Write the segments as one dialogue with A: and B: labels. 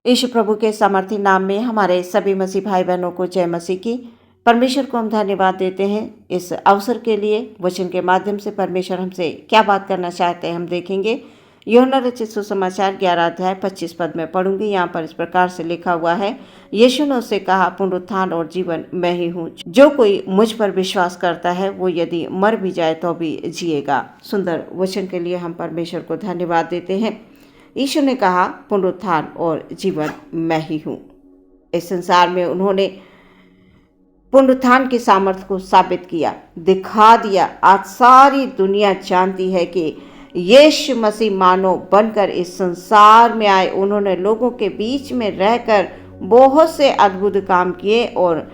A: यीशु प्रभु के सामर्थी नाम में हमारे सभी मसीह भाई बहनों को जय मसीह की। परमेश्वर को हम धन्यवाद देते हैं इस अवसर के लिए। वचन के माध्यम से परमेश्वर हमसे क्या बात करना चाहते हैं हम देखेंगे। यूहन्ना रचित सुसमाचार 11 अध्याय 25 पद में पढ़ूंगी। यहाँ पर इस प्रकार से लिखा हुआ है, यीशु ने उससे कहा, पुनरुत्थान और जीवन मैं ही हूँ। जो कोई मुझ पर विश्वास करता है वो यदि मर भी जाए तो भी जिएगा। सुंदर वचन के लिए हम परमेश्वर को धन्यवाद देते हैं। यीशु ने कहा, पुनरुत्थान और जीवन मैं ही हूँ। इस संसार में उन्होंने पुनरुत्थान की सामर्थ्य को साबित किया, दिखा दिया। आज सारी दुनिया जानती है कि यीशु मसीह मानव बनकर इस संसार में आए। उन्होंने लोगों के बीच में रहकर बहुत से अद्भुत काम किए और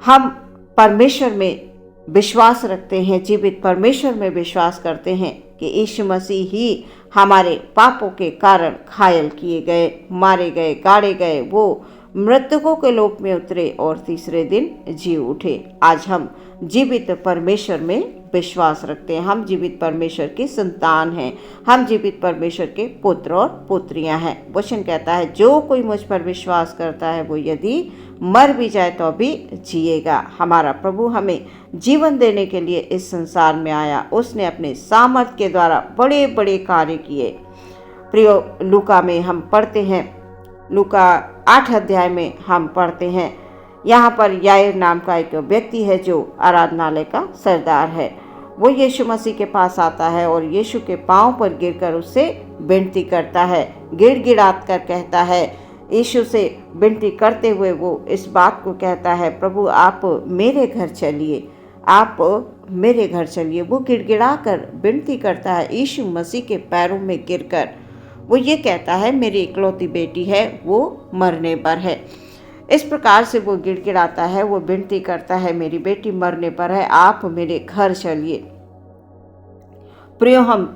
A: हम परमेश्वर में विश्वास रखते हैं, जीवित परमेश्वर में विश्वास करते हैं कि यीशु मसीह ही हमारे पापों के कारण घायल किए गए, मारे गए, गाड़े गए। वो मृतकों के लोक में उतरे और तीसरे दिन जी उठे। आज हम जीवित परमेश्वर में विश्वास रखते हैं। हम जीवित परमेश्वर की संतान हैं। हम जीवित परमेश्वर के पुत्र और पुत्रियां हैं। वचन कहता है, जो कोई मुझ पर विश्वास करता है वो यदि मर भी जाए तो भी जिएगा। हमारा प्रभु हमें जीवन देने के लिए इस संसार में आया। उसने अपने सामर्थ्य के द्वारा बड़े बड़े कार्य किए। प्रियो, लूका में हम पढ़ते हैं, लूका 8 अध्याय में हम पढ़ते हैं, यहाँ पर याईर नाम का एक व्यक्ति है जो आराधनालय का सरदार है। वो यीशु मसीह के पास आता है और यीशु के पांव पर गिरकर उससे विनती करता है, गिड़गिड़ात कर कहता है। यीशु से विनती करते हुए वो इस बात को कहता है, प्रभु आप मेरे घर चलिए, आप मेरे घर चलिए। वो गिड़गिड़ा कर विनती करता है यीशु मसीह के पैरों में गिरकर। वो ये कहता है, मेरी इकलौती बेटी है, वो मरने पर है। इस प्रकार से वो गिड़गिड़ाता है, वो विनती करता है, मेरी बेटी मरने पर है, आप मेरे घर चलिए। प्रियो, हम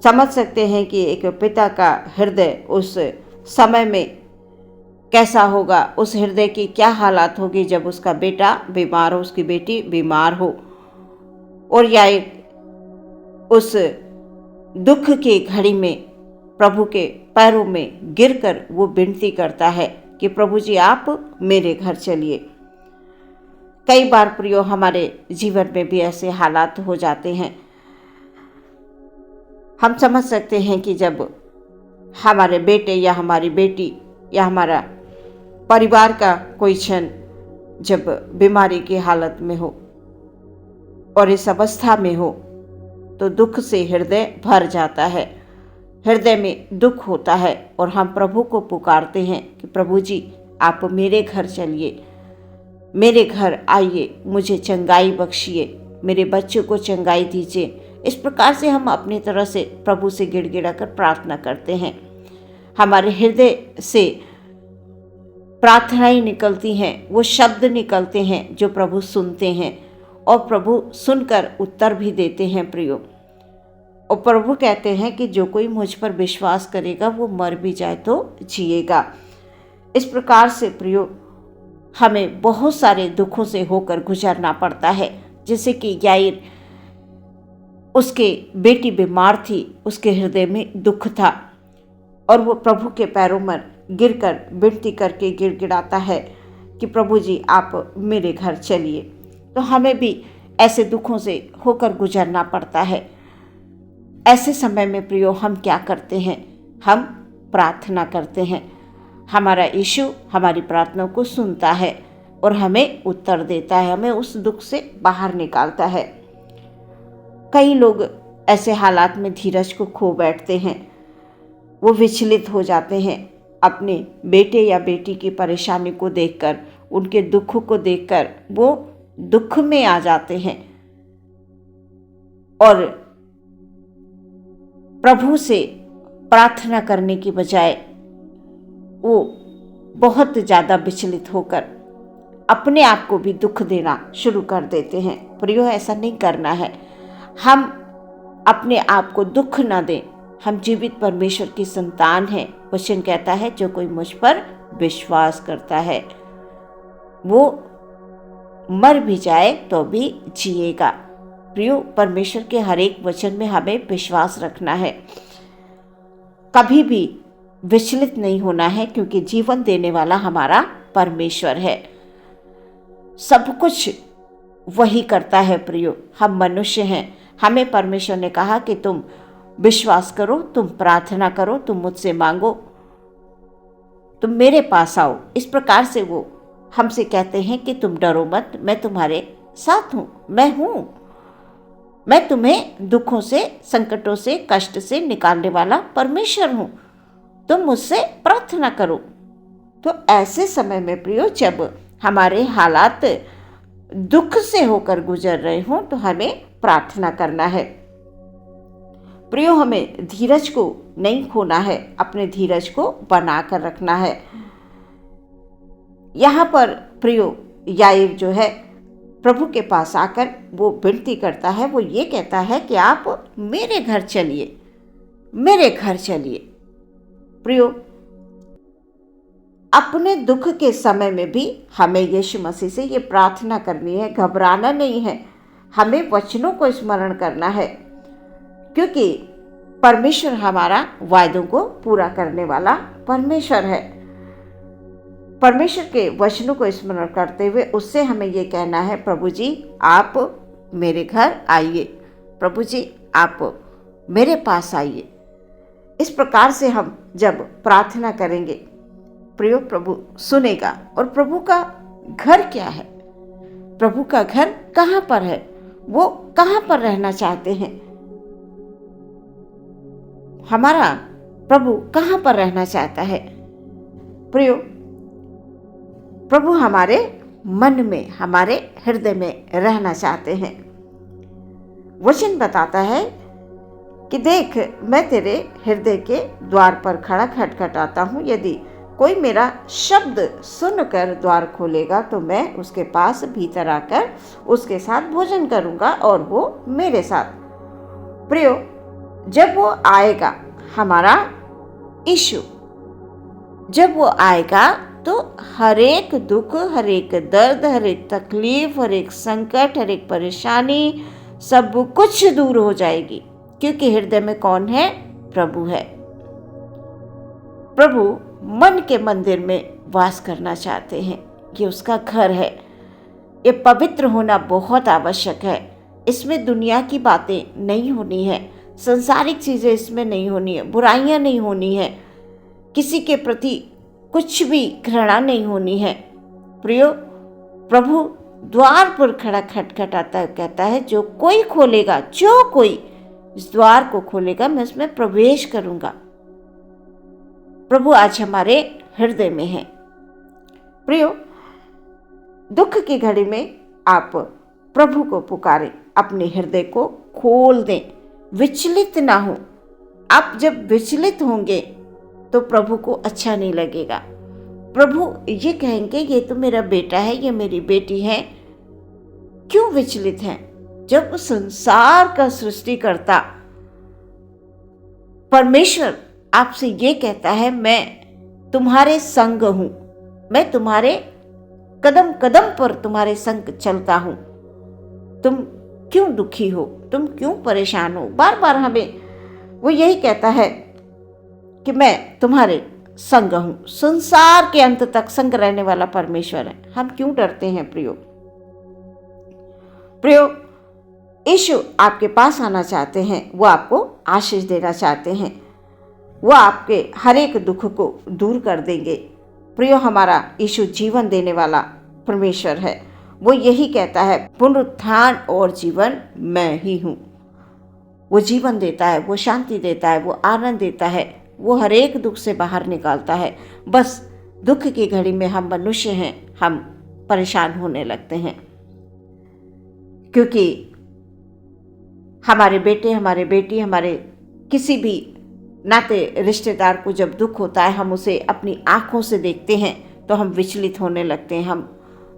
A: समझ सकते हैं कि एक पिता का हृदय उस समय में कैसा होगा, उस हृदय की क्या हालात होगी जब उसका बेटा बीमार हो, उसकी बेटी बीमार हो। और याईर उस दुख की घड़ी में प्रभु के पैरों में गिरकर वो विनती करता है कि प्रभु जी आप मेरे घर चलिए। कई बार प्रियो, हमारे जीवन में भी ऐसे हालात हो जाते हैं। हम समझ सकते हैं कि जब हमारे बेटे या हमारी बेटी या हमारा परिवार का कोई जन जब बीमारी की हालत में हो और इस अवस्था में हो तो दुख से हृदय भर जाता है, हृदय में दुख होता है और हम प्रभु को पुकारते हैं कि प्रभु जी आप मेरे घर चलिए, मेरे घर आइए, मुझे चंगाई बख्शिए, मेरे बच्चों को चंगाई दीजिए। इस प्रकार से हम अपनी तरह से प्रभु से गिड़गिड़ा कर प्रार्थना करते हैं। हमारे हृदय से प्रार्थनाएं निकलती हैं, वो शब्द निकलते हैं जो प्रभु सुनते हैं और प्रभु सुनकर उत्तर भी देते हैं प्रियो। और प्रभु कहते हैं कि जो कोई मुझ पर विश्वास करेगा वो मर भी जाए तो जिएगा। इस प्रकार से प्रियो, हमें बहुत सारे दुखों से होकर गुजरना पड़ता है। जैसे कि याईर, उसके बेटी बीमार थी, उसके हृदय में दुख था और वो प्रभु के पैरों में गिरकर विनती करके गिड़गिड़ाता है कि प्रभु जी आप मेरे घर चलिए। तो हमें भी ऐसे दुखों से होकर गुजरना पड़ता है। ऐसे समय में प्रियो हम क्या करते हैं? हम प्रार्थना करते हैं। हमारा यीशु हमारी प्रार्थना को सुनता है और हमें उत्तर देता है, हमें उस दुख से बाहर निकालता है। कई लोग ऐसे हालात में धीरज को खो बैठते हैं, वो विचलित हो जाते हैं अपने बेटे या बेटी की परेशानी को देखकर, उनके दुख को देखकर वो दुख में आ जाते हैं और प्रभु से प्रार्थना करने की बजाय वो बहुत ज़्यादा विचलित होकर अपने आप को भी दुख देना शुरू कर देते हैं। प्रियो, ऐसा नहीं करना है। हम अपने आप को दुख न दें। हम जीवित परमेश्वर की संतान हैं। वचन कहता है, जो कोई मुझ पर विश्वास करता है वो मर भी जाए तो भी जिएगा। प्रियो, परमेश्वर के हर एक वचन में हमें विश्वास रखना है। कभी भी विचलित नहीं होना है, क्योंकि जीवन देने वाला हमारा परमेश्वर है। सब कुछ वही करता है प्रियो। हम मनुष्य हैं। हमें परमेश्वर ने कहा कि तुम विश्वास करो, तुम प्रार्थना करो, तुम मुझसे मांगो, तुम मेरे पास आओ। इस प्रकार से वो हमसे कहते हैं कि तुम डरो मत, मैं तुम्हारे साथ हूं, मैं हूं। मैं तुम्हें दुखों से, संकटों से, कष्ट से निकालने वाला परमेश्वर हूं। तुम मुझसे प्रार्थना करो। तो ऐसे समय में प्रियो, जब हमारे हालात दुख से होकर गुजर रहे हों, तो हमें प्रार्थना करना है। प्रियो, हमें धीरज को नहीं खोना है, अपने धीरज को बनाकर रखना है। यहाँ पर प्रियो, याईर जो है प्रभु के पास आकर वो विनती करता है। वो ये कहता है कि आप मेरे घर चलिए, मेरे घर चलिए। प्रियो, अपने दुख के समय में भी हमें यीशु मसीह से ये प्रार्थना करनी है, घबराना नहीं है। हमें वचनों को स्मरण करना है, क्योंकि परमेश्वर हमारा वायदों को पूरा करने वाला परमेश्वर है। परमेश्वर के वचनों को स्मरण करते हुए उससे हमें ये कहना है, प्रभु जी आप मेरे घर आइए, प्रभु जी आप मेरे पास आइए। इस प्रकार से हम जब प्रार्थना करेंगे प्रियो, प्रभु सुनेगा। और प्रभु का घर क्या है? प्रभु का घर कहाँ पर है? वो कहाँ पर रहना चाहते हैं? हमारा प्रभु कहाँ पर रहना चाहता है? प्रियो, प्रभु हमारे मन में, हमारे हृदय में रहना चाहते हैं। वचन बताता है कि देख, मैं तेरे हृदय के द्वार पर खड़ा खटखटाता हूँ। यदि कोई मेरा शब्द सुनकर द्वार खोलेगा तो मैं उसके पास भीतर आकर उसके साथ भोजन करूँगा और वो मेरे साथ। प्रियो, जब वो आएगा, हमारा यीशु जब वो आएगा, तो हर एक दुख, हर एक दर्द, हर एक तकलीफ, हर एक संकट, हर एक परेशानी, सब कुछ दूर हो जाएगी। क्योंकि हृदय में कौन है? प्रभु है। प्रभु मन के मंदिर में वास करना चाहते हैं। ये उसका घर है। ये पवित्र होना बहुत आवश्यक है। इसमें दुनिया की बातें नहीं होनी है, संसारिक चीज़ें इसमें नहीं होनी है, बुराइयां नहीं होनी है, किसी के प्रति कुछ भी घृणा नहीं होनी है। प्रियो, प्रभु द्वार पर खड़ा खटखटाता है, कहता है जो कोई खोलेगा, जो कोई इस द्वार को खोलेगा, मैं उसमें प्रवेश करूंगा। प्रभु आज हमारे हृदय में है। प्रियो, दुख की घड़ी में आप प्रभु को पुकारें, अपने हृदय को खोल दें, विचलित ना हो। आप जब विचलित होंगे तो प्रभु को अच्छा नहीं लगेगा। प्रभु ये कहेंगे, ये तो मेरा बेटा है, ये मेरी बेटी है, क्यों विचलित हैं? जब संसार का सृष्टिकर्ता परमेश्वर आपसे ये कहता है, मैं तुम्हारे संग हूं, मैं तुम्हारे कदम कदम पर तुम्हारे संग चलता हूं, तुम क्यों दुखी हो, तुम क्यों परेशान हो? बार बार हमें वो यही कहता है कि मैं तुम्हारे संग हूं। संसार के अंत तक संग रहने वाला परमेश्वर है। हम क्यों डरते हैं प्रियो? प्रियो, यीशु आपके पास आना चाहते हैं, वो आपको आशीष देना चाहते हैं, वो आपके हर एक दुख को दूर कर देंगे। प्रियो, हमारा यीशु जीवन देने वाला परमेश्वर है। वो यही कहता है, पुनरुत्थान और जीवन मैं ही हूँ। वो जीवन देता है, वो शांति देता है, वो आनंद देता है, वो हर एक दुख से बाहर निकालता है। बस दुख की घड़ी में हम मनुष्य हैं, हम परेशान होने लगते हैं, क्योंकि हमारे बेटे, हमारे बेटी, हमारे किसी भी नाते रिश्तेदार को जब दुख होता है, हम उसे अपनी आंखों से देखते हैं तो हम विचलित होने लगते हैं, हम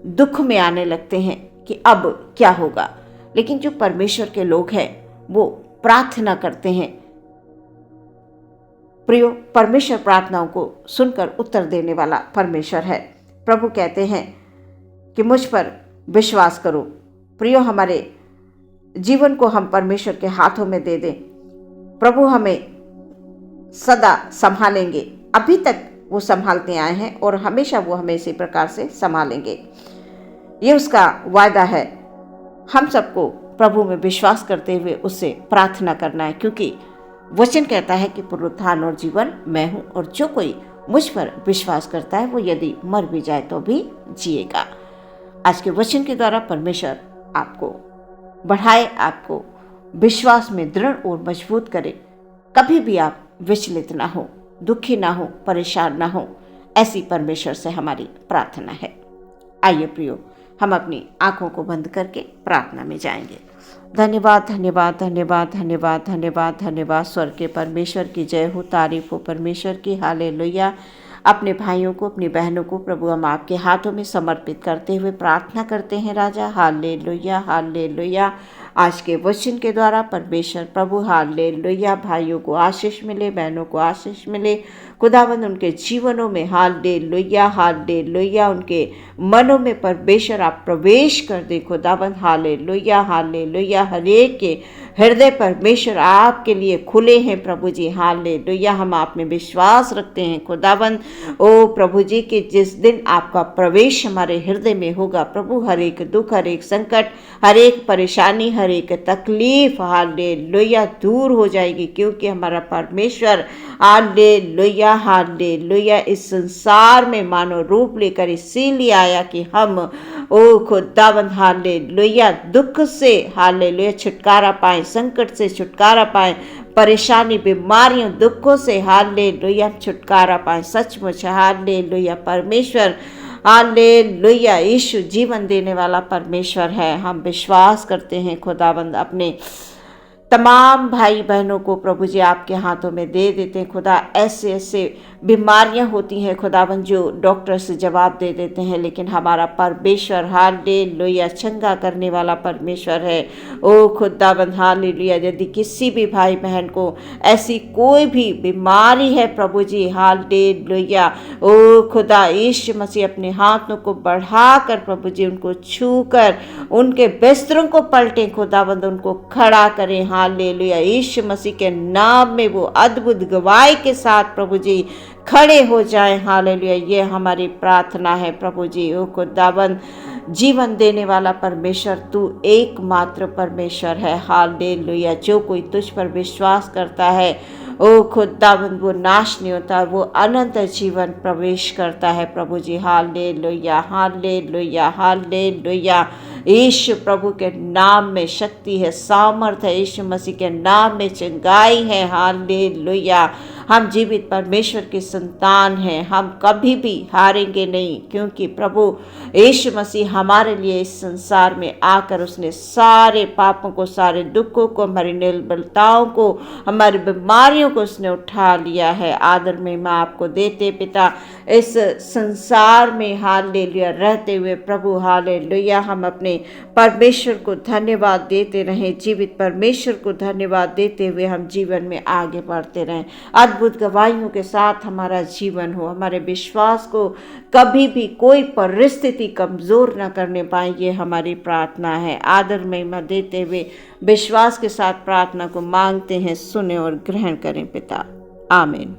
A: दुख में आने लगते हैं कि अब क्या होगा। लेकिन जो परमेश्वर के लोग हैं वो प्रार्थना करते हैं। प्रियो, परमेश्वर प्रार्थनाओं को सुनकर उत्तर देने वाला परमेश्वर है। प्रभु कहते हैं कि मुझ पर विश्वास करो। प्रियो, हमारे जीवन को हम परमेश्वर के हाथों में दे दें। प्रभु हमें सदा संभालेंगे, अभी तक वो संभालते आए हैं और हमेशा वो हमें इसी प्रकार से संभालेंगे। ये उसका वायदा है। हम सबको प्रभु में विश्वास करते हुए उससे प्रार्थना करना है, क्योंकि वचन कहता है कि पुनरुत्थान और जीवन मैं हूँ, और जो कोई मुझ पर विश्वास करता है वो यदि मर भी जाए तो भी जिएगा। आज के वचन के द्वारा परमेश्वर आपको बढ़ाए, आपको विश्वास में दृढ़ और मजबूत करे। कभी भी आप विचलित ना हो, दुखी ना हो, परेशान ना हो, ऐसी परमेश्वर से हमारी प्रार्थना है। आइए प्रियो, हम अपनी आंखों को बंद करके प्रार्थना में जाएंगे। धन्यवाद धन्यवाद धन्यवाद धन्यवाद धन्यवाद धन्यवाद। स्वर्ग के परमेश्वर की जय हो, तारीफ हो परमेश्वर की। हालेलुया। अपने भाइयों को, अपनी बहनों को प्रभु हम आपके हाथों में समर्पित करते हुए प्रार्थना करते हैं राजा। Hallelujah hallelujah. आज के वचन के द्वारा परमेश्वर प्रभु हालेलुया, भाइयों को आशीष मिले, बहनों को आशीष मिले खुदावंद, उनके जीवनों में हालेलुया हालेलुया, उनके मनों में परमेश्वर आप प्रवेश कर दे खुदावंद। Hallelujah hallelujah. हरेक के हृदय परमेश्वर आपके लिए खुले हैं प्रभु जी। हालेलुया। हम आप में विश्वास रखते हैं खुदावंद। ओ प्रभु जी कि जिस दिन आपका प्रवेश हमारे हृदय में होगा प्रभु, हर एक दुख, हर एक संकट, हर एक परेशानी, हर एक तकलीफ हालेलुया दूर हो जाएगी, क्योंकि हमारा परमेश्वर हालेलुया हालेलुया इस संसार में मानव रूप लेकर इसीलिए आया कि हम ओ खुदावंद हालेलुया दुख से हालेलुया छुटकारा पाएं, संकट से छुटकारा पाएं, परेशानी, बीमारियों, दुखों से हालेलुया छुटकारा पाएं। सचमुच हालेलुया परमेश्वर हालेलुया यीशु जीवन देने वाला परमेश्वर है। हम विश्वास करते हैं खुदावंद, अपने तमाम भाई बहनों को प्रभु जी आपके हाथों में दे देते हैं खुदा। ऐसे ऐसे बीमारियां होती हैं खुदावन जो डॉक्टर से जवाब दे देते हैं, लेकिन हमारा परमेश्वर हालेलुया चंगा करने वाला परमेश्वर है। ओ खुदावन हालेलुया, यदि किसी भी भाई बहन को ऐसी कोई भी बीमारी है प्रभु जी हालेलुया, ओ खुदा यीशु मसीह अपने हाथों को बढ़ाकर प्रभु जी उनको छू कर उनके बिस्तरों को पलटें खुदावंद, उनको खड़ा करें हालेलुया। यीशु मसीह के नाम में वो अद्भुत गवाही के साथ प्रभु जी खड़े हो जाएं हालेलुया। ये हमारी प्रार्थना है प्रभु जी। ओ खुदावंद जीवन देने वाला परमेश्वर तू एकमात्र परमेश्वर है हालेलुया। जो कोई तुझ पर विश्वास करता है ओ खुदावंद वो नाश नहीं होता, वो अनंत जीवन प्रवेश करता है प्रभु जी। Hallelujah hallelujah hallelujah. यीशु प्रभु के नाम में शक्ति है, सामर्थ है, यीशु मसीह के नाम में चंगाई है हालेलुया। हम जीवित परमेश्वर की संतान हैं, हम कभी भी हारेंगे नहीं, क्योंकि प्रभु यीशु मसीह हमारे लिए इस संसार में आकर उसने सारे पापों को, सारे दुखों को, हमारी निर्बलताओं को, हमारी बीमारियों को उसने उठा लिया है। आदर में मैं आपको देते पिता, इस संसार में हालेलुया रहते हुए प्रभु हालेलुया हम अपने परमेश्वर को धन्यवाद देते रहें, जीवित परमेश्वर को धन्यवाद देते हुए हम जीवन में आगे बढ़ते रहें। अद्भुत गवाहियों के साथ हमारा जीवन हो, हमारे विश्वास को कभी भी कोई परिस्थिति कमज़ोर न करने पाए, ये हमारी प्रार्थना है। आदर महिमा देते हुए विश्वास के साथ प्रार्थना को मांगते हैं, सुने और ग्रहण करें पिता, आमीन।